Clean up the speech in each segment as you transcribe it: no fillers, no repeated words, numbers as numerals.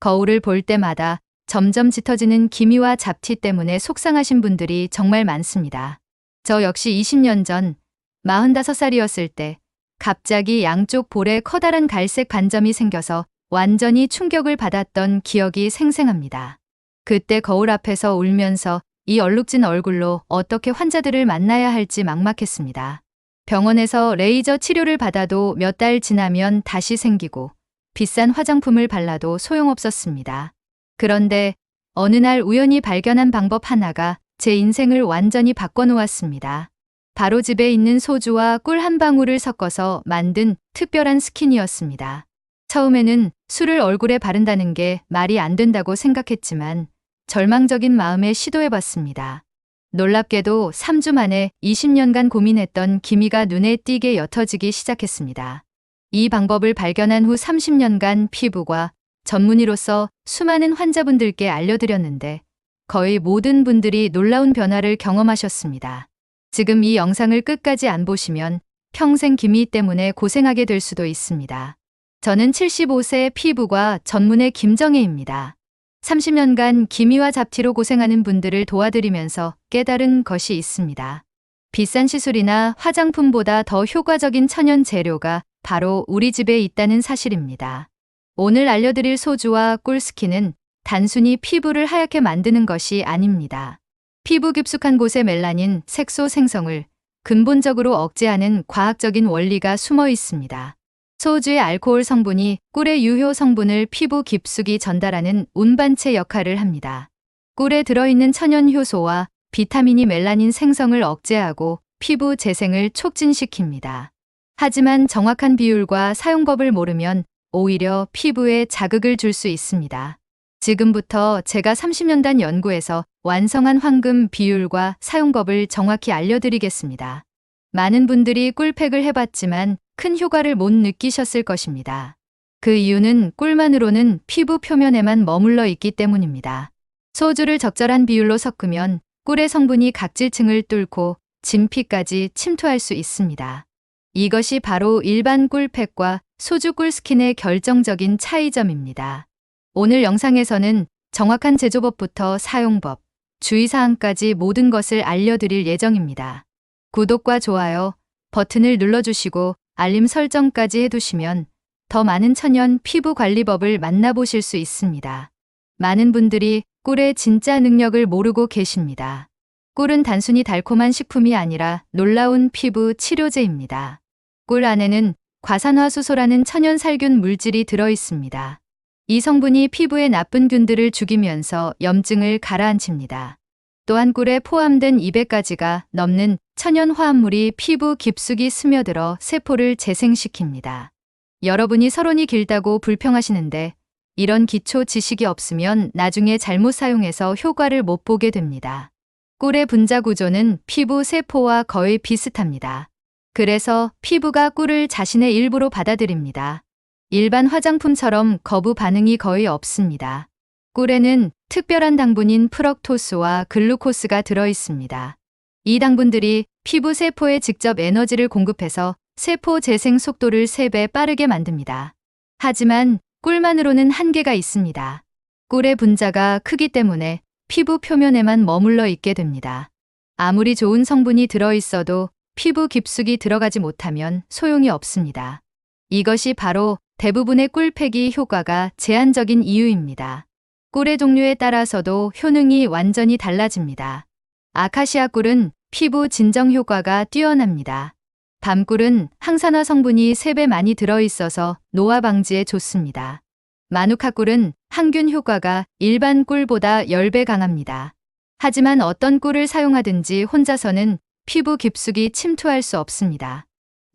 거울을 볼 때마다 점점 짙어지는 기미와 잡티 때문에 속상하신 분들이 정말 많습니다. 저 역시 20년 전 45살이었을 때 갑자기 양쪽 볼에 커다란 갈색 반점이 생겨서 완전히 충격을 받았던 기억이 생생합니다. 그때 거울 앞에서 울면서 이 얼룩진 얼굴로 어떻게 환자들을 만나야 할지 막막했습니다. 병원에서 레이저 치료를 받아도 몇 달 지나면 다시 생기고 비싼 화장품을 발라도 소용없었습니다. 그런데 어느 날 우연히 발견한 방법 하나가 제 인생을 완전히 바꿔놓았습니다. 바로 집에 있는 소주와 꿀 한 방울을 섞어서 만든 특별한 스킨이었습니다. 처음에는 술을 얼굴에 바른다는 게 말이 안 된다고 생각했지만 절망적인 마음에 시도해봤습니다. 놀랍게도 3주 만에 20년간 고민했던 기미가 눈에 띄게 옅어지기 시작했습니다. 이 방법을 발견한 후 30년간 피부과 전문의로서 수많은 환자분들께 알려드렸는데 거의 모든 분들이 놀라운 변화를 경험하셨습니다. 지금 이 영상을 끝까지 안 보시면 평생 기미 때문에 고생하게 될 수도 있습니다. 저는 75세 피부과 전문의 김정혜입니다. 30년간 기미와 잡티로 고생하는 분들을 도와드리면서 깨달은 것이 있습니다. 비싼 시술이나 화장품보다 더 효과적인 천연 재료가 바로 우리 집에 있다는 사실입니다. 오늘 알려드릴 소주와 꿀스킨은 단순히 피부를 하얗게 만드는 것이 아닙니다. 피부 깊숙한 곳의 멜라닌, 색소 생성을 근본적으로 억제하는 과학적인 원리가 숨어 있습니다. 소주의 알코올 성분이 꿀의 유효 성분을 피부 깊숙이 전달하는 운반체 역할을 합니다. 꿀에 들어있는 천연 효소와 비타민이 멜라닌 생성을 억제하고 피부 재생을 촉진시킵니다. 하지만 정확한 비율과 사용법을 모르면 오히려 피부에 자극을 줄 수 있습니다. 지금부터 제가 30년간 연구해서 완성한 황금 비율과 사용법을 정확히 알려드리겠습니다. 많은 분들이 꿀팩을 해봤지만 큰 효과를 못 느끼셨을 것입니다. 그 이유는 꿀만으로는 피부 표면에만 머물러 있기 때문입니다. 소주를 적절한 비율로 섞으면 꿀의 성분이 각질층을 뚫고 진피까지 침투할 수 있습니다. 이것이 바로 일반 꿀팩과 소주 꿀스킨의 결정적인 차이점입니다. 오늘 영상에서는 정확한 제조법부터 사용법, 주의사항까지 모든 것을 알려드릴 예정입니다. 구독과 좋아요 버튼을 눌러주시고 알림 설정까지 해두시면 더 많은 천연 피부 관리법을 만나보실 수 있습니다. 많은 분들이 꿀의 진짜 능력을 모르고 계십니다. 꿀은 단순히 달콤한 식품이 아니라 놀라운 피부 치료제입니다. 꿀 안에는 과산화수소라는 천연 살균 물질이 들어있습니다. 이 성분이 피부의 나쁜 균들을 죽이면서 염증을 가라앉힙니다. 또한 꿀에 포함된 200가지가 넘는 천연 화합물이 피부 깊숙이 스며들어 세포를 재생시킵니다. 여러분이 서론이 길다고 불평하시는데 이런 기초 지식이 없으면 나중에 잘못 사용해서 효과를 못 보게 됩니다. 꿀의 분자 구조는 피부 세포와 거의 비슷합니다. 그래서 피부가 꿀을 자신의 일부로 받아들입니다. 일반 화장품처럼 거부 반응이 거의 없습니다. 꿀에는 특별한 당분인 프럭토스와 글루코스가 들어있습니다. 이 당분들이 피부 세포에 직접 에너지를 공급해서 세포 재생 속도를 3배 빠르게 만듭니다. 하지만 꿀만으로는 한계가 있습니다. 꿀의 분자가 크기 때문에 피부 표면에만 머물러 있게 됩니다. 아무리 좋은 성분이 들어있어도 피부 깊숙이 들어가지 못하면 소용이 없습니다. 이것이 바로 대부분의 꿀팩이 효과가 제한적인 이유입니다. 꿀의 종류에 따라서도 효능이 완전히 달라집니다. 아카시아 꿀은 피부 진정 효과가 뛰어납니다. 밤꿀은 항산화 성분이 3배 많이 들어있어서 노화 방지에 좋습니다. 마누카 꿀은 항균 효과가 일반 꿀보다 10배 강합니다. 하지만 어떤 꿀을 사용하든지 혼자서는 피부 깊숙이 침투할 수 없습니다.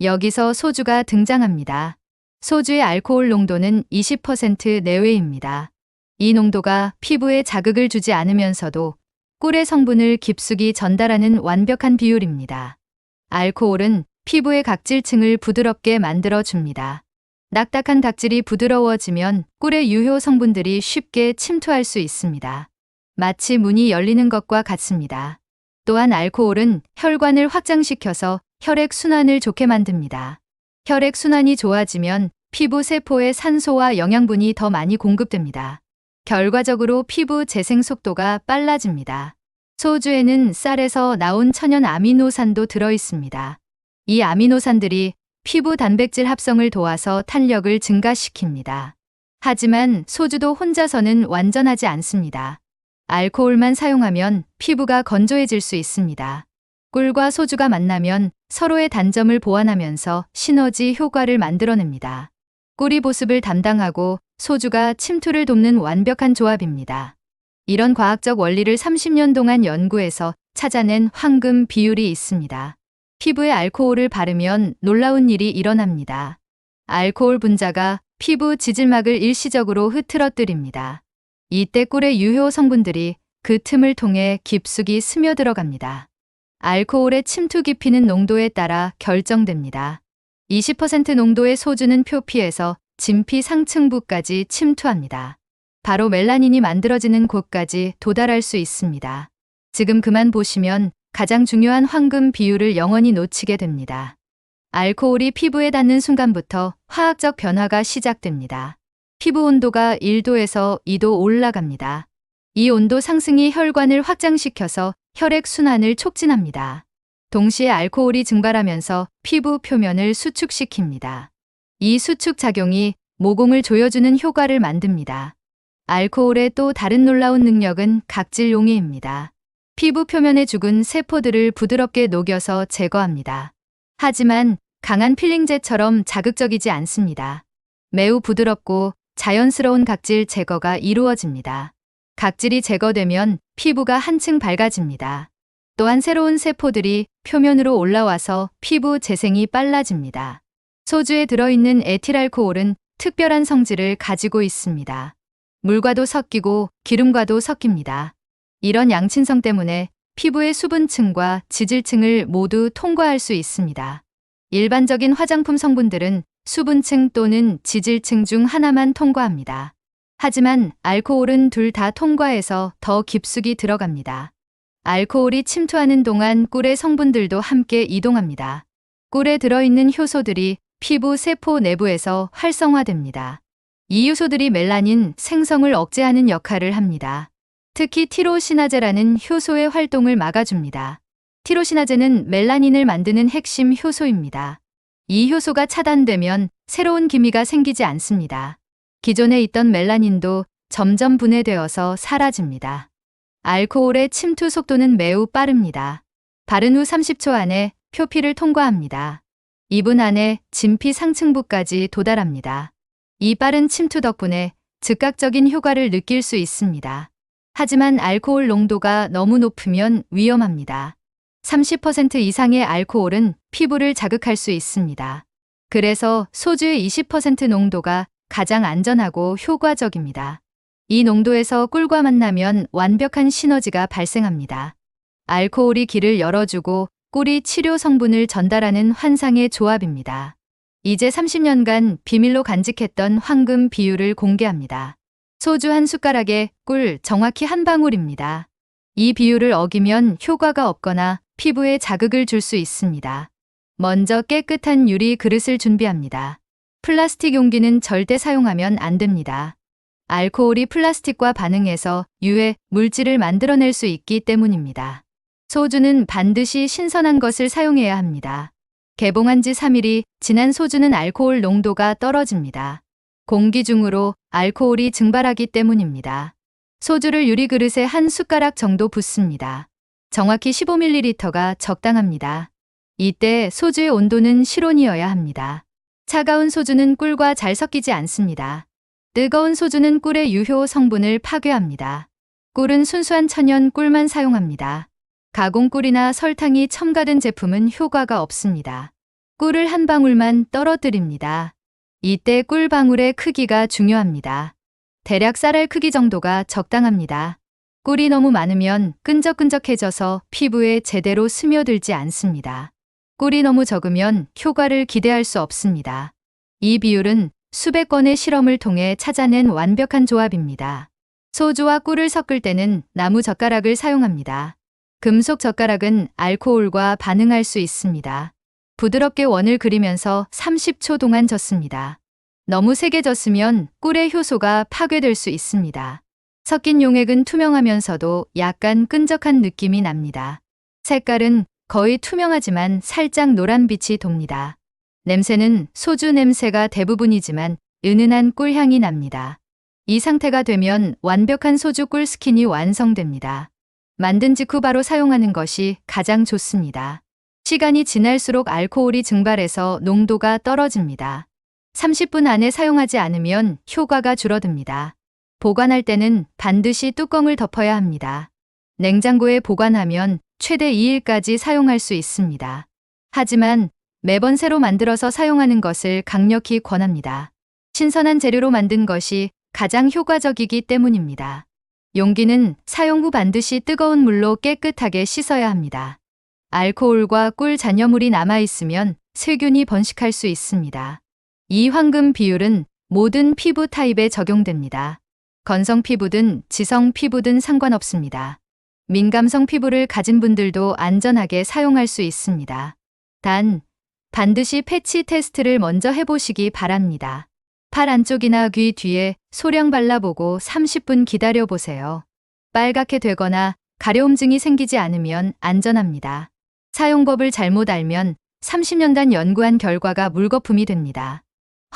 여기서 소주가 등장합니다. 소주의 알코올 농도는 20% 내외입니다. 이 농도가 피부에 자극을 주지 않으면서도 꿀의 성분을 깊숙이 전달하는 완벽한 비율입니다. 알코올은 피부의 각질층을 부드럽게 만들어줍니다. 딱딱한 각질이 부드러워지면 꿀의 유효 성분들이 쉽게 침투할 수 있습니다. 마치 문이 열리는 것과 같습니다. 또한 알코올은 혈관을 확장시켜서 혈액 순환을 좋게 만듭니다. 혈액 순환이 좋아지면 피부 세포에 산소와 영양분이 더 많이 공급됩니다. 결과적으로 피부 재생 속도가 빨라집니다. 소주에는 쌀에서 나온 천연 아미노산도 들어 있습니다. 이 아미노산들이 피부 단백질 합성을 도와서 탄력을 증가시킵니다. 하지만 소주도 혼자서는 완전하지 않습니다. 알코올만 사용하면 피부가 건조해질 수 있습니다. 꿀과 소주가 만나면 서로의 단점을 보완하면서 시너지 효과를 만들어냅니다. 꿀이 보습을 담당하고 소주가 침투를 돕는 완벽한 조합입니다. 이런 과학적 원리를 30년 동안 연구해서 찾아낸 황금 비율이 있습니다. 피부에 알코올을 바르면 놀라운 일이 일어납니다. 알코올 분자가 피부 지질막을 일시적으로 흐트러뜨립니다. 이때 꿀의 유효 성분들이 그 틈을 통해 깊숙이 스며들어갑니다. 알코올의 침투 깊이는 농도에 따라 결정됩니다. 20% 농도의 소주는 표피에서 진피 상층부까지 침투합니다. 바로 멜라닌이 만들어지는 곳까지 도달할 수 있습니다. 지금 그만 보시면 가장 중요한 황금 비율을 영원히 놓치게 됩니다. 알코올이 피부에 닿는 순간부터 화학적 변화가 시작됩니다. 피부 온도가 1도에서 2도 올라갑니다. 이 온도 상승이 혈관을 확장시켜서 혈액 순환을 촉진합니다. 동시에 알코올이 증발하면서 피부 표면을 수축시킵니다. 이 수축 작용이 모공을 조여주는 효과를 만듭니다. 알코올의 또 다른 놀라운 능력은 각질 용해입니다. 피부 표면의 죽은 세포들을 부드럽게 녹여서 제거합니다. 하지만 강한 필링제처럼 자극적이지 않습니다. 매우 부드럽고 자연스러운 각질 제거가 이루어집니다. 각질이 제거되면 피부가 한층 밝아집니다. 또한 새로운 세포들이 표면으로 올라와서 피부 재생이 빨라집니다. 소주에 들어있는 에틸알코올은 특별한 성질을 가지고 있습니다. 물과도 섞이고 기름과도 섞입니다. 이런 양친성 때문에 피부의 수분층과 지질층을 모두 통과할 수 있습니다. 일반적인 화장품 성분들은 수분층 또는 지질층 중 하나만 통과합니다. 하지만 알코올은 둘 다 통과해서 더 깊숙이 들어갑니다. 알코올이 침투하는 동안 꿀의 성분들도 함께 이동합니다. 꿀에 들어있는 효소들이 피부 세포 내부에서 활성화됩니다. 이 효소들이 멜라닌 생성을 억제하는 역할을 합니다. 특히 티로시나제라는 효소의 활동을 막아줍니다. 티로시나제는 멜라닌을 만드는 핵심 효소입니다. 이 효소가 차단되면 새로운 기미가 생기지 않습니다. 기존에 있던 멜라닌도 점점 분해되어서 사라집니다. 알코올의 침투 속도는 매우 빠릅니다. 바른 후 30초 안에 표피를 통과합니다. 2분 안에 진피 상층부까지 도달합니다. 이 빠른 침투 덕분에 즉각적인 효과를 느낄 수 있습니다. 하지만 알코올 농도가 너무 높으면 위험합니다. 30% 이상의 알코올은 피부를 자극할 수 있습니다. 그래서 소주의 20% 농도가 가장 안전하고 효과적입니다. 이 농도에서 꿀과 만나면 완벽한 시너지가 발생합니다. 알코올이 길을 열어주고 꿀이 치료 성분을 전달하는 환상의 조합입니다. 이제 30년간 비밀로 간직했던 황금 비율을 공개합니다. 소주 한 숟가락에 꿀 정확히 한 방울입니다. 이 비율을 어기면 효과가 없거나 피부에 자극을 줄 수 있습니다. 먼저 깨끗한 유리 그릇을 준비합니다. 플라스틱 용기는 절대 사용하면 안 됩니다. 알코올이 플라스틱과 반응해서 유해 물질을 만들어낼 수 있기 때문입니다. 소주는 반드시 신선한 것을 사용해야 합니다. 개봉한 지 3일이 지난 소주는 알코올 농도가 떨어집니다. 공기 중으로 알코올이 증발하기 때문입니다. 소주를 유리 그릇에 한 숟가락 정도 붓습니다. 정확히 15ml가 적당합니다. 이때 소주의 온도는 실온이어야 합니다. 차가운 소주는 꿀과 잘 섞이지 않습니다. 뜨거운 소주는 꿀의 유효 성분을 파괴합니다. 꿀은 순수한 천연 꿀만 사용합니다. 가공 꿀이나 설탕이 첨가된 제품은 효과가 없습니다. 꿀을 한 방울만 떨어뜨립니다. 이때 꿀 방울의 크기가 중요합니다. 대략 쌀알 크기 정도가 적당합니다. 꿀이 너무 많으면 끈적끈적해져서 피부에 제대로 스며들지 않습니다. 꿀이 너무 적으면 효과를 기대할 수 없습니다. 이 비율은 수백 건의 실험을 통해 찾아낸 완벽한 조합입니다. 소주와 꿀을 섞을 때는 나무 젓가락을 사용합니다. 금속 젓가락은 알코올과 반응할 수 있습니다. 부드럽게 원을 그리면서 30초 동안 젓습니다. 너무 세게 젓으면 꿀의 효소가 파괴될 수 있습니다. 섞인 용액은 투명하면서도 약간 끈적한 느낌이 납니다. 색깔은 거의 투명하지만 살짝 노란빛이 돕니다. 냄새는 소주 냄새가 대부분이지만 은은한 꿀향이 납니다. 이 상태가 되면 완벽한 소주 꿀 스킨이 완성됩니다. 만든 직후 바로 사용하는 것이 가장 좋습니다. 시간이 지날수록 알코올이 증발해서 농도가 떨어집니다. 30분 안에 사용하지 않으면 효과가 줄어듭니다. 보관할 때는 반드시 뚜껑을 덮어야 합니다. 냉장고에 보관하면 최대 2일까지 사용할 수 있습니다. 하지만 매번 새로 만들어서 사용하는 것을 강력히 권합니다. 신선한 재료로 만든 것이 가장 효과적이기 때문입니다. 용기는 사용 후 반드시 뜨거운 물로 깨끗하게 씻어야 합니다. 알코올과 꿀 잔여물이 남아있으면 세균이 번식할 수 있습니다. 이 황금 비율은 모든 피부 타입에 적용됩니다. 건성 피부든 지성 피부든 상관없습니다. 민감성 피부를 가진 분들도 안전하게 사용할 수 있습니다. 단, 반드시 패치 테스트를 먼저 해보시기 바랍니다. 팔 안쪽이나 귀 뒤에 소량 발라보고 30분 기다려보세요. 빨갛게 되거나 가려움증이 생기지 않으면 안전합니다. 사용법을 잘못 알면 30년간 연구한 결과가 물거품이 됩니다.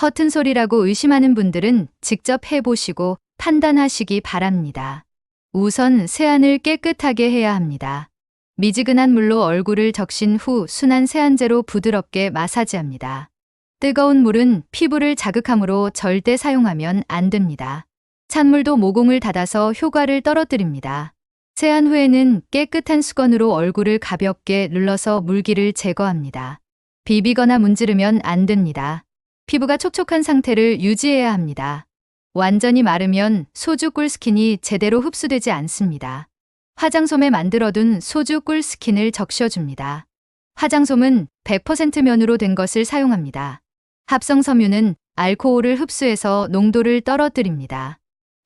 허튼 소리라고 의심하는 분들은 직접 해보시고 판단하시기 바랍니다. 우선 세안을 깨끗하게 해야 합니다. 미지근한 물로 얼굴을 적신 후 순한 세안제로 부드럽게 마사지합니다. 뜨거운 물은 피부를 자극하므로 절대 사용하면 안 됩니다. 찬물도 모공을 닫아서 효과를 떨어뜨립니다. 세안 후에는 깨끗한 수건으로 얼굴을 가볍게 눌러서 물기를 제거합니다. 비비거나 문지르면 안 됩니다. 피부가 촉촉한 상태를 유지해야 합니다. 완전히 마르면 소주 꿀 스킨이 제대로 흡수되지 않습니다. 화장솜에 만들어둔 소주 꿀 스킨을 적셔줍니다. 화장솜은 100% 면으로 된 것을 사용합니다. 합성 섬유는 알코올을 흡수해서 농도를 떨어뜨립니다.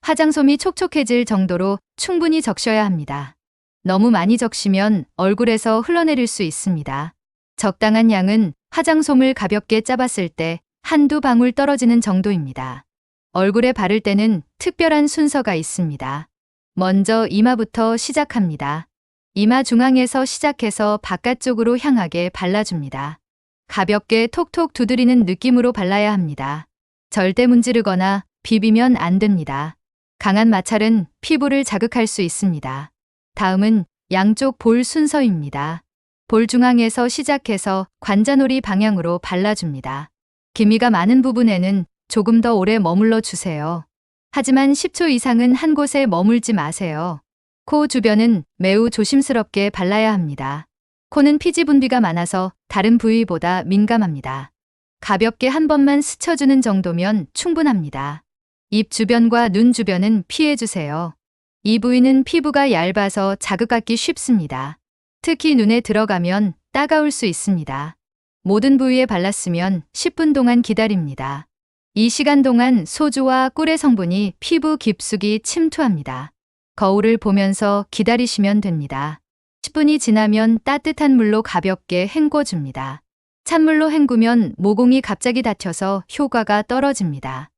화장솜이 촉촉해질 정도로 충분히 적셔야 합니다. 너무 많이 적시면 얼굴에서 흘러내릴 수 있습니다. 적당한 양은 화장솜을 가볍게 짜봤을 때 한두 방울 떨어지는 정도입니다. 얼굴에 바를 때는 특별한 순서가 있습니다. 먼저 이마부터 시작합니다. 이마 중앙에서 시작해서 바깥쪽으로 향하게 발라줍니다. 가볍게 톡톡 두드리는 느낌으로 발라야 합니다. 절대 문지르거나 비비면 안 됩니다. 강한 마찰은 피부를 자극할 수 있습니다. 다음은 양쪽 볼 순서입니다. 볼 중앙에서 시작해서 관자놀이 방향으로 발라줍니다. 기미가 많은 부분에는 조금 더 오래 머물러 주세요. 하지만 10초 이상은 한 곳에 머물지 마세요. 코 주변은 매우 조심스럽게 발라야 합니다. 코는 피지 분비가 많아서 다른 부위보다 민감합니다. 가볍게 한 번만 스쳐주는 정도면 충분합니다. 입 주변과 눈 주변은 피해주세요. 이 부위는 피부가 얇아서 자극받기 쉽습니다. 특히 눈에 들어가면 따가울 수 있습니다. 모든 부위에 발랐으면 10분 동안 기다립니다. 이 시간 동안 소주와 꿀의 성분이 피부 깊숙이 침투합니다. 거울을 보면서 기다리시면 됩니다. 10분이 지나면 따뜻한 물로 가볍게 헹궈줍니다. 찬물로 헹구면 모공이 갑자기 닫혀서 효과가 떨어집니다.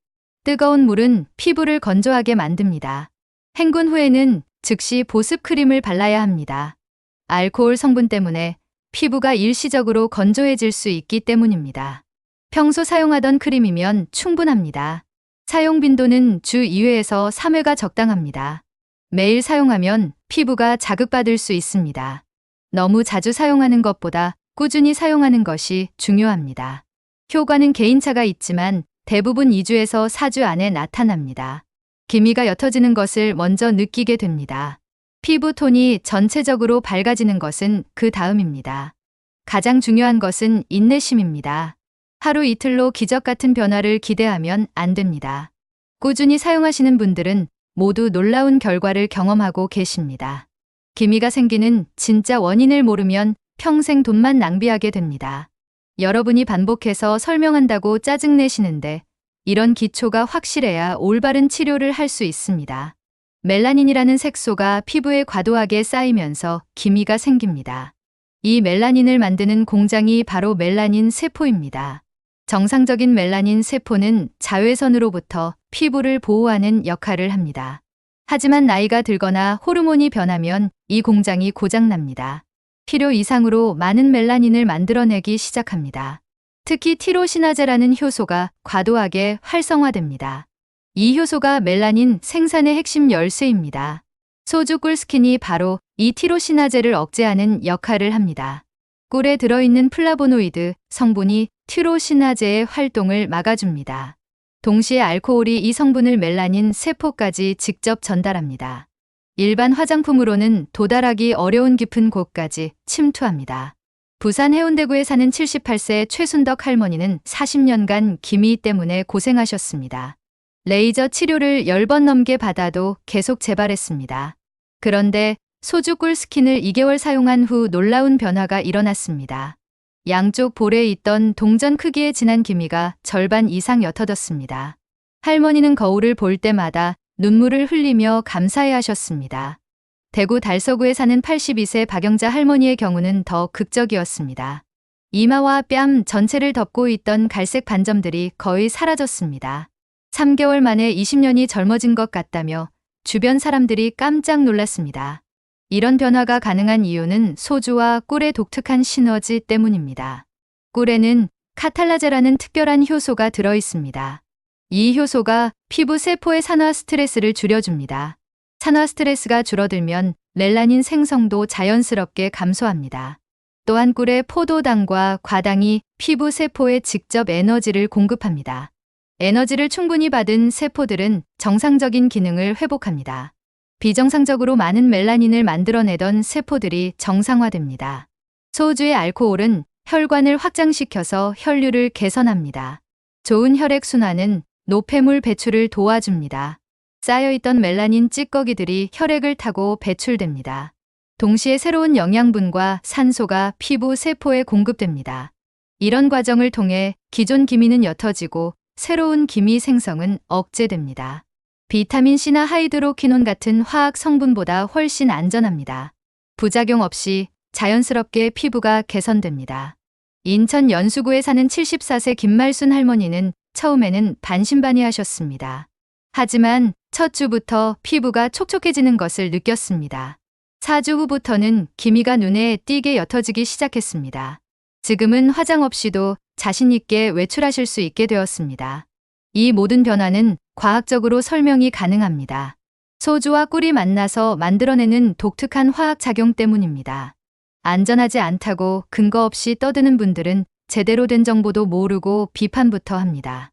뜨거운 물은 피부를 건조하게 만듭니다. 헹군 후에는 즉시 보습 크림을 발라야 합니다. 알코올 성분 때문에 피부가 일시적으로 건조해질 수 있기 때문입니다. 평소 사용하던 크림이면 충분합니다. 사용 빈도는 주 2회에서 3회가 적당합니다. 매일 사용하면 피부가 자극받을 수 있습니다. 너무 자주 사용하는 것보다 꾸준히 사용하는 것이 중요합니다. 효과는 개인차가 있지만 대부분 2주에서 4주 안에 나타납니다. 기미가 옅어지는 것을 먼저 느끼게 됩니다. 피부 톤이 전체적으로 밝아지는 것은 그 다음입니다. 가장 중요한 것은 인내심입니다. 하루 이틀로 기적 같은 변화를 기대하면 안 됩니다. 꾸준히 사용하시는 분들은 모두 놀라운 결과를 경험하고 계십니다. 기미가 생기는 진짜 원인을 모르면 평생 돈만 낭비하게 됩니다. 여러분이 반복해서 설명한다고 짜증내시는데 이런 기초가 확실해야 올바른 치료를 할 수 있습니다. 멜라닌이라는 색소가 피부에 과도하게 쌓이면서 기미가 생깁니다. 이 멜라닌을 만드는 공장이 바로 멜라닌 세포입니다. 정상적인 멜라닌 세포는 자외선으로부터 피부를 보호하는 역할을 합니다. 하지만 나이가 들거나 호르몬이 변하면 이 공장이 고장납니다. 필요 이상으로 많은 멜라닌을 만들어내기 시작합니다. 특히 티로시나제라는 효소가 과도하게 활성화됩니다. 이 효소가 멜라닌 생산의 핵심 열쇠입니다. 소주 꿀스킨이 바로 이 티로시나제를 억제하는 역할을 합니다. 꿀에 들어있는 플라보노이드 성분이 티로시나제의 활동을 막아줍니다. 동시에 알코올이 이 성분을 멜라닌 세포까지 직접 전달합니다. 일반 화장품으로는 도달하기 어려운 깊은 곳까지 침투합니다. 부산 해운대구에 사는 78세 최순덕 할머니는 40년간 기미 때문에 고생하셨습니다. 레이저 치료를 10번 넘게 받아도 계속 재발했습니다. 그런데 소주 꿀스킨을 2개월 사용한 후 놀라운 변화가 일어났습니다. 양쪽 볼에 있던 동전 크기의 진한 기미가 절반 이상 옅어졌습니다. 할머니는 거울을 볼 때마다 눈물을 흘리며 감사해하셨습니다. 대구 달서구에 사는 82세 박영자 할머니의 경우는 더 극적이었습니다. 이마와 뺨 전체를 덮고 있던 갈색 반점들이 거의 사라졌습니다. 3개월 만에 20년이 젊어진 것 같다며 주변 사람들이 깜짝 놀랐습니다. 이런 변화가 가능한 이유는 소주와 꿀의 독특한 시너지 때문입니다. 꿀에는 카탈라제라는 특별한 효소가 들어있습니다. 이 효소가 피부 세포의 산화 스트레스를 줄여줍니다. 산화 스트레스가 줄어들면 멜라닌 생성도 자연스럽게 감소합니다. 또한 꿀의 포도당과 과당이 피부 세포에 직접 에너지를 공급합니다. 에너지를 충분히 받은 세포들은 정상적인 기능을 회복합니다. 비정상적으로 많은 멜라닌을 만들어내던 세포들이 정상화됩니다. 소주의 알코올은 혈관을 확장시켜서 혈류를 개선합니다. 좋은 혈액순환은 노폐물 배출을 도와줍니다. 쌓여있던 멜라닌 찌꺼기들이 혈액을 타고 배출됩니다. 동시에 새로운 영양분과 산소가 피부 세포에 공급됩니다. 이런 과정을 통해 기존 기미는 옅어지고 새로운 기미 생성은 억제됩니다. 비타민C나 하이드로퀴논 같은 화학 성분보다 훨씬 안전합니다. 부작용 없이 자연스럽게 피부가 개선됩니다. 인천 연수구에 사는 74세 김말순 할머니는 처음에는 반신반의하셨습니다. 하지만 첫 주부터 피부가 촉촉해지는 것을 느꼈습니다. 4주 후부터는 기미가 눈에 띄게 옅어지기 시작했습니다. 지금은 화장 없이도 자신 있게 외출하실 수 있게 되었습니다. 이 모든 변화는 과학적으로 설명이 가능합니다. 소주와 꿀이 만나서 만들어내는 독특한 화학작용 때문입니다. 안전하지 않다고 근거 없이 떠드는 분들은 제대로 된 정보도 모르고 비판부터 합니다.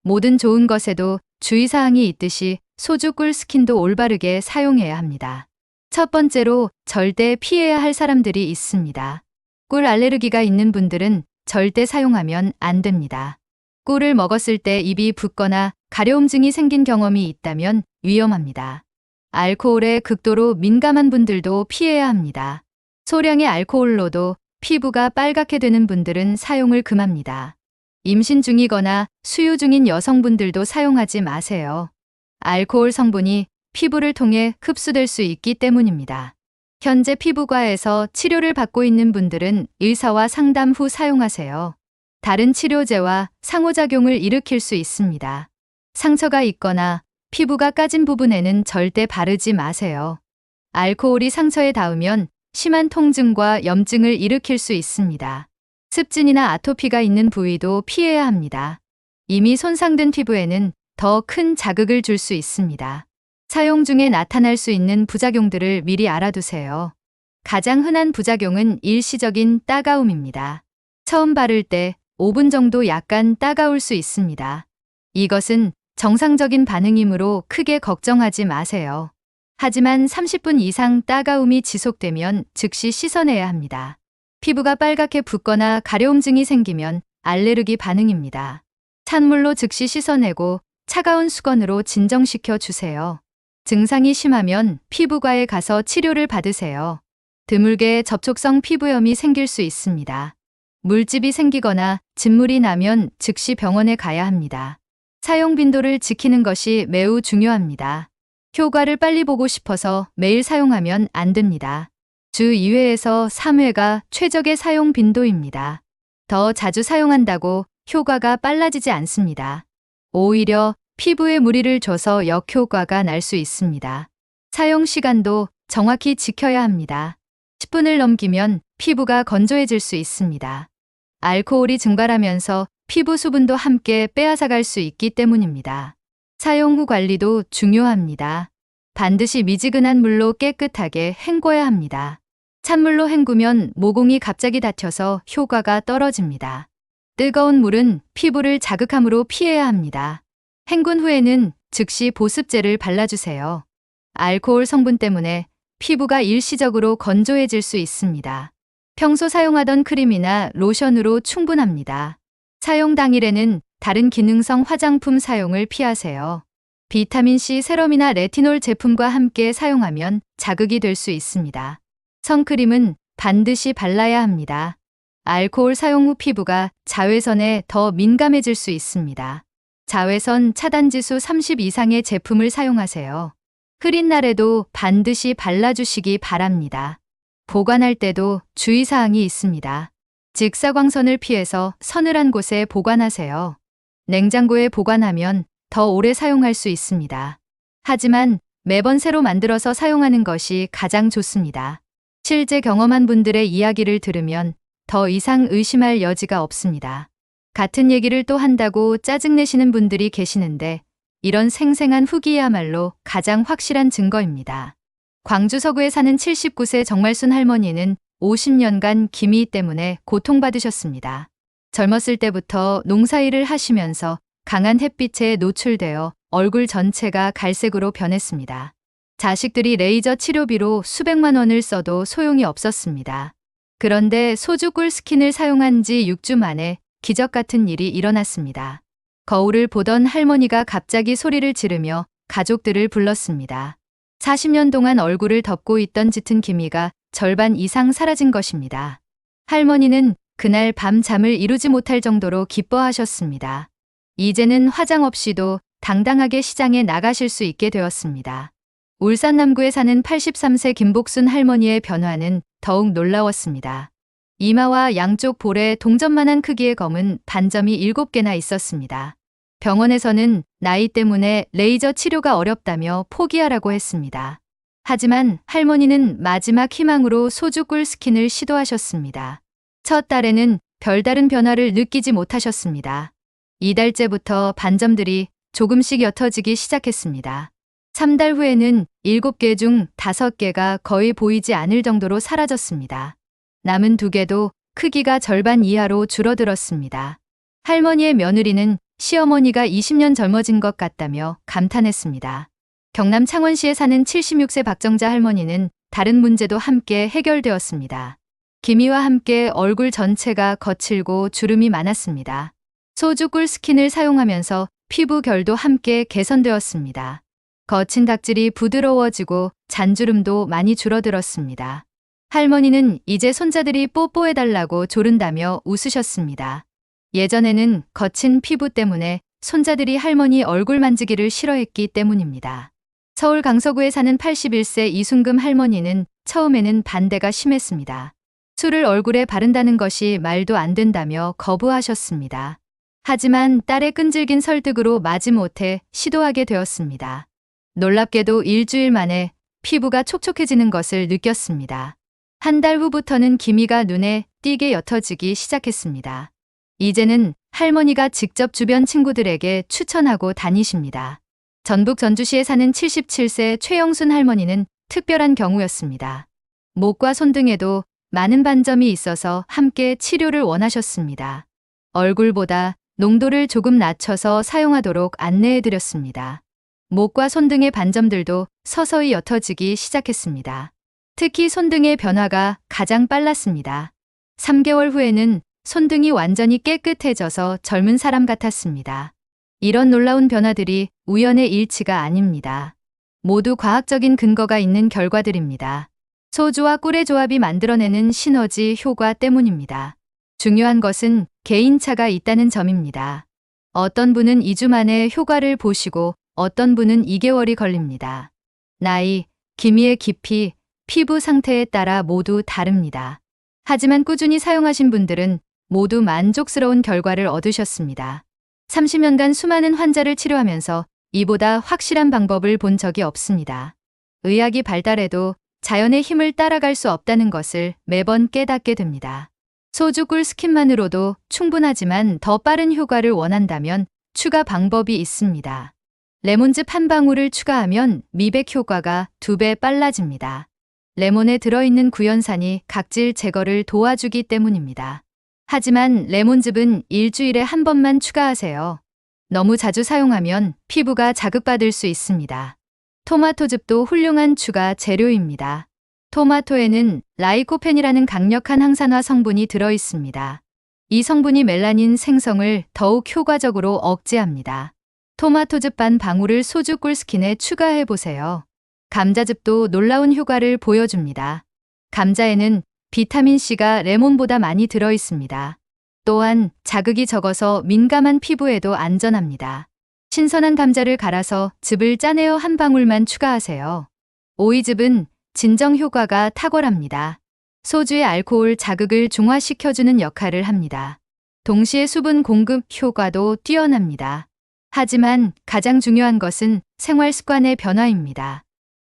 모든 좋은 것에도 주의사항이 있듯이 소주 꿀 스킨도 올바르게 사용해야 합니다. 첫 번째로 절대 피해야 할 사람들이 있습니다. 꿀 알레르기가 있는 분들은 절대 사용하면 안 됩니다. 꿀을 먹었을 때 입이 붓거나 가려움증이 생긴 경험이 있다면 위험합니다. 알코올에 극도로 민감한 분들도 피해야 합니다. 소량의 알코올로도 피부가 빨갛게 되는 분들은 사용을 금합니다. 임신 중이거나 수유 중인 여성분들도 사용하지 마세요. 알코올 성분이 피부를 통해 흡수될 수 있기 때문입니다. 현재 피부과에서 치료를 받고 있는 분들은 의사와 상담 후 사용하세요. 다른 치료제와 상호작용을 일으킬 수 있습니다. 상처가 있거나 피부가 까진 부분에는 절대 바르지 마세요. 알코올이 상처에 닿으면 심한 통증과 염증을 일으킬 수 있습니다. 습진이나 아토피가 있는 부위도 피해야 합니다. 이미 손상된 피부에는 더 큰 자극을 줄 수 있습니다. 사용 중에 나타날 수 있는 부작용들을 미리 알아두세요. 가장 흔한 부작용은 일시적인 따가움입니다. 처음 바를 때 5분 정도 약간 따가울 수 있습니다. 이것은 정상적인 반응이므로 크게 걱정하지 마세요. 하지만 30분 이상 따가움이 지속되면 즉시 씻어내야 합니다. 피부가 빨갛게 붓거나 가려움증이 생기면 알레르기 반응입니다. 찬물로 즉시 씻어내고 차가운 수건으로 진정시켜 주세요. 증상이 심하면 피부과에 가서 치료를 받으세요. 드물게 접촉성 피부염이 생길 수 있습니다. 물집이 생기거나 진물이 나면 즉시 병원에 가야 합니다. 사용 빈도를 지키는 것이 매우 중요합니다. 효과를 빨리 보고 싶어서 매일 사용하면 안 됩니다. 주 2회에서 3회가 최적의 사용 빈도입니다. 더 자주 사용한다고 효과가 빨라지지 않습니다. 오히려 피부에 무리를 줘서 역효과가 날 수 있습니다. 사용 시간도 정확히 지켜야 합니다. 10분을 넘기면 피부가 건조해질 수 있습니다. 알코올이 증발하면서 피부 수분도 함께 빼앗아갈 수 있기 때문입니다. 사용 후 관리도 중요합니다. 반드시 미지근한 물로 깨끗하게 헹궈야 합니다. 찬물로 헹구면 모공이 갑자기 닫혀서 효과가 떨어집니다. 뜨거운 물은 피부를 자극함으로 피해야 합니다. 헹군 후에는 즉시 보습제를 발라주세요. 알코올 성분 때문에 피부가 일시적으로 건조해질 수 있습니다. 평소 사용하던 크림이나 로션으로 충분합니다. 사용 당일에는 다른 기능성 화장품 사용을 피하세요. 비타민C 세럼이나 레티놀 제품과 함께 사용하면 자극이 될 수 있습니다. 선크림은 반드시 발라야 합니다. 알코올 사용 후 피부가 자외선에 더 민감해질 수 있습니다. 자외선 차단지수 30 이상의 제품을 사용하세요. 흐린 날에도 반드시 발라주시기 바랍니다. 보관할 때도 주의사항이 있습니다. 직사광선을 피해서 서늘한 곳에 보관하세요. 냉장고에 보관하면 더 오래 사용할 수 있습니다. 하지만 매번 새로 만들어서 사용하는 것이 가장 좋습니다. 실제 경험한 분들의 이야기를 들으면 더 이상 의심할 여지가 없습니다. 같은 얘기를 또 한다고 짜증내시는 분들이 계시는데 이런 생생한 후기야말로 가장 확실한 증거입니다. 광주 서구에 사는 79세 정말순 할머니는 50년간 기미 때문에 고통받으셨습니다. 젊었을 때부터 농사일을 하시면서 강한 햇빛에 노출되어 얼굴 전체가 갈색으로 변했습니다. 자식들이 레이저 치료비로 수백만 원을 써도 소용이 없었습니다. 그런데 소주 꿀스킨을 사용한 지 6주 만에 기적 같은 일이 일어났습니다. 거울을 보던 할머니가 갑자기 소리를 지르며 가족들을 불렀습니다. 40년 동안 얼굴을 덮고 있던 짙은 기미가 절반 이상 사라진 것입니다. 할머니는 그날 밤 잠을 이루지 못할 정도로 기뻐하셨습니다. 이제는 화장 없이도 당당하게 시장에 나가실 수 있게 되었습니다. 울산 남구에 사는 83세 김복순 할머니의 변화는 더욱 놀라웠습니다. 이마와 양쪽 볼에 동전만한 크기의 검은 반점이 7개나 있었습니다. 병원에서는 나이 때문에 레이저 치료가 어렵다며 포기하라고 했습니다. 하지만 할머니는 마지막 희망으로 소주 꿀스킨을 시도하셨습니다. 첫 달에는 별다른 변화를 느끼지 못하셨습니다. 이달째부터 반점들이 조금씩 옅어지기 시작했습니다. 3달 후에는 7개 중 5개가 거의 보이지 않을 정도로 사라졌습니다. 남은 2개도 크기가 절반 이하로 줄어들었습니다. 할머니의 며느리는 시어머니가 20년 젊어진 것 같다며 감탄했습니다. 경남 창원시에 사는 76세 박정자 할머니는 다른 문제도 함께 해결되었습니다. 기미와 함께 얼굴 전체가 거칠고 주름이 많았습니다. 소주 꿀스킨을 사용하면서 피부 결도 함께 개선되었습니다. 거친 각질이 부드러워지고 잔주름도 많이 줄어들었습니다. 할머니는 이제 손자들이 뽀뽀해달라고 조른다며 웃으셨습니다. 예전에는 거친 피부 때문에 손자들이 할머니 얼굴 만지기를 싫어했기 때문입니다. 서울 강서구에 사는 81세 이순금 할머니는 처음에는 반대가 심했습니다. 술을 얼굴에 바른다는 것이 말도 안 된다며 거부하셨습니다. 하지만 딸의 끈질긴 설득으로 마지못해 시도하게 되었습니다. 놀랍게도 일주일 만에 피부가 촉촉해지는 것을 느꼈습니다. 한 달 후부터는 기미가 눈에 띄게 옅어지기 시작했습니다. 이제는 할머니가 직접 주변 친구들에게 추천하고 다니십니다. 전북 전주시에 사는 77세 최영순 할머니는 특별한 경우였습니다. 목과 손등에도 많은 반점이 있어서 함께 치료를 원하셨습니다. 얼굴보다 농도를 조금 낮춰서 사용하도록 안내해드렸습니다. 목과 손등의 반점들도 서서히 옅어지기 시작했습니다. 특히 손등의 변화가 가장 빨랐습니다. 3개월 후에는 손등이 완전히 깨끗해져서 젊은 사람 같았습니다. 이런 놀라운 변화들이 우연의 일치가 아닙니다. 모두 과학적인 근거가 있는 결과들입니다. 소주와 꿀의 조합이 만들어내는 시너지 효과 때문입니다. 중요한 것은 개인차가 있다는 점입니다. 어떤 분은 2주 만에 효과를 보시고 어떤 분은 2개월이 걸립니다. 나이, 기미의 깊이, 피부 상태에 따라 모두 다릅니다. 하지만 꾸준히 사용하신 분들은 모두 만족스러운 결과를 얻으셨습니다. 30년간 수많은 환자를 치료하면서 이보다 확실한 방법을 본 적이 없습니다. 의학이 발달해도 자연의 힘을 따라갈 수 없다는 것을 매번 깨닫게 됩니다. 소주 꿀 스킨만으로도 충분하지만 더 빠른 효과를 원한다면 추가 방법이 있습니다. 레몬즙 한 방울을 추가하면 미백 효과가 2배 빨라집니다. 레몬에 들어있는 구연산이 각질 제거를 도와주기 때문입니다. 하지만 레몬즙은 일주일에 한 번만 추가하세요. 너무 자주 사용하면 피부가 자극받을 수 있습니다. 토마토즙도 훌륭한 추가 재료입니다. 토마토에는 라이코펜이라는 강력한 항산화 성분이 들어있습니다. 이 성분이 멜라닌 생성을 더욱 효과적으로 억제합니다. 토마토즙 반 방울을 소주 꿀 스킨에 추가해 보세요. 감자즙도 놀라운 효과를 보여줍니다. 감자에는 비타민C가 레몬보다 많이 들어있습니다. 또한 자극이 적어서 민감한 피부에도 안전합니다. 신선한 감자를 갈아서 즙을 짜내어 한 방울만 추가하세요. 오이즙은 진정 효과가 탁월합니다. 소주의 알코올 자극을 중화시켜주는 역할을 합니다. 동시에 수분 공급 효과도 뛰어납니다. 하지만 가장 중요한 것은 생활 습관의 변화입니다.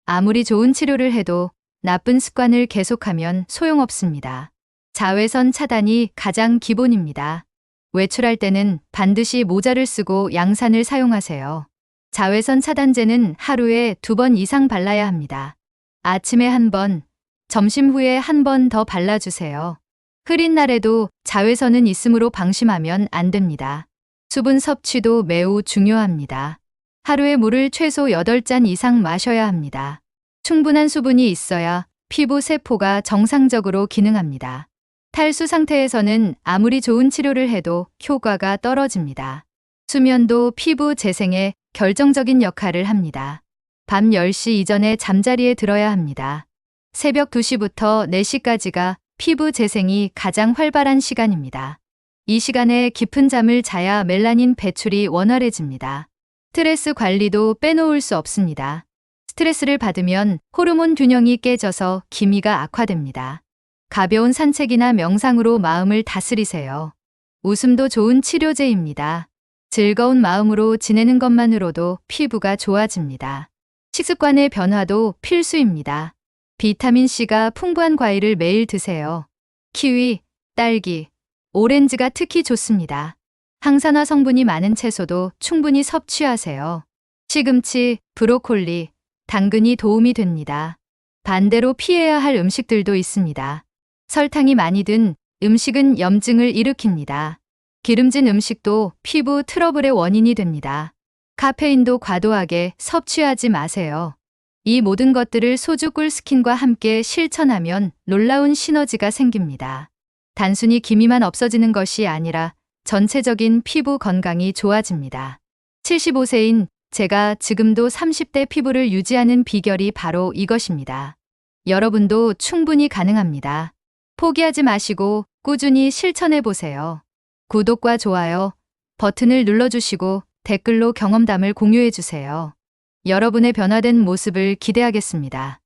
아무리 좋은 치료를 해도 나쁜 습관을 계속하면 소용없습니다. 자외선 차단이 가장 기본입니다. 외출할 때는 반드시 모자를 쓰고 양산을 사용하세요. 자외선 차단제는 하루에 2번 이상 발라야 합니다. 아침에 1번, 점심 후에 1번 더 발라주세요. 흐린 날에도 자외선은 있으므로 방심하면 안 됩니다. 수분 섭취도 매우 중요합니다. 하루에 물을 최소 8잔 이상 마셔야 합니다. 충분한 수분이 있어야 피부 세포가 정상적으로 기능합니다. 탈수 상태에서는 아무리 좋은 치료를 해도 효과가 떨어집니다. 수면도 피부 재생에 결정적인 역할을 합니다. 밤 10시 이전에 잠자리에 들어야 합니다. 새벽 2시부터 4시까지가 피부 재생이 가장 활발한 시간입니다. 이 시간에 깊은 잠을 자야 멜라닌 배출이 원활해집니다. 스트레스 관리도 빼놓을 수 없습니다. 스트레스를 받으면 호르몬 균형이 깨져서 기미가 악화됩니다. 가벼운 산책이나 명상으로 마음을 다스리세요. 웃음도 좋은 치료제입니다. 즐거운 마음으로 지내는 것만으로도 피부가 좋아집니다. 식습관의 변화도 필수입니다. 비타민C가 풍부한 과일을 매일 드세요. 키위, 딸기, 오렌지가 특히 좋습니다. 항산화 성분이 많은 채소도 충분히 섭취하세요. 시금치, 브로콜리, 당근이 도움이 됩니다. 반대로 피해야 할 음식들도 있습니다. 설탕이 많이 든 음식은 염증을 일으킵니다. 기름진 음식도 피부 트러블의 원인이 됩니다. 카페인도 과도하게 섭취하지 마세요. 이 모든 것들을 소주 꿀 스킨과 함께 실천하면 놀라운 시너지가 생깁니다. 단순히 기미만 없어지는 것이 아니라 전체적인 피부 건강이 좋아집니다. 75세인 제가 지금도 30대 피부를 유지하는 비결이 바로 이것입니다. 여러분도 충분히 가능합니다. 포기하지 마시고 꾸준히 실천해 보세요. 구독과 좋아요 버튼을 눌러주시고 댓글로 경험담을 공유해 주세요. 여러분의 변화된 모습을 기대하겠습니다.